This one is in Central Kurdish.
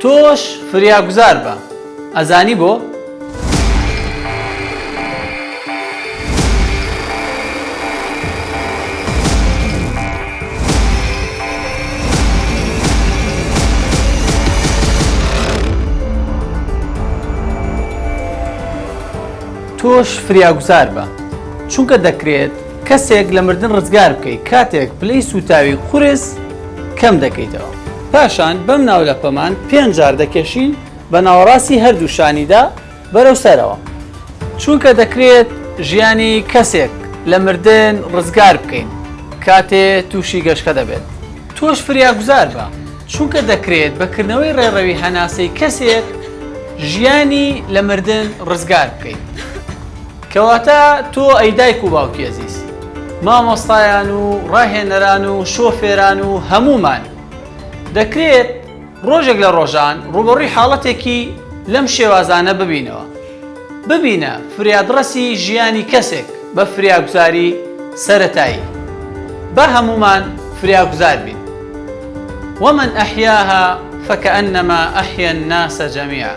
تۆش فریاگوزار بە. ئەزانی بۆ؟ تۆش فریاگوزار بە، چونکە دەکرێت کەسێک لە مردن ڕزگار بکەیت کاتێک پلەی سوتاوی قورس کەم دەکەیتەوە. پاشان بەم ناولەپەمان 5 جار دەکێشین بە ناوەڕاستی هەردوو شانیدا بەرەو سەرەوە، چونکە دەکرێت ژیانی کەسێک لە مردن ڕزگار بکەین کاتێ تووشی گەشتە دەبێت. تۆش فریاگوزار بە، چونکە دەکرێت بەکردنەوەی ڕێڕەوی هەناسەی کەسێک ژیانی لە مردن ڕزگار بکەیت. کەواتە تۆ ئەی دایک و باوکی ئەزیز، مامۆستایان و ڕاهێنەران و شۆفێران و هەمومان دەکرێت ڕۆژێک لە ڕۆژان ڕوبەڕووی حاڵەتێکی لەم شێوازانە ببینەوە. ببینە فریادڕەسی ژیانی کەسێک بە فریاگوزاری سەرەتایی. بە هەمومان فریاگوزار بین. ومن ئەحیاها فەکەئەنەما ئەحیا الناس جەمیعا.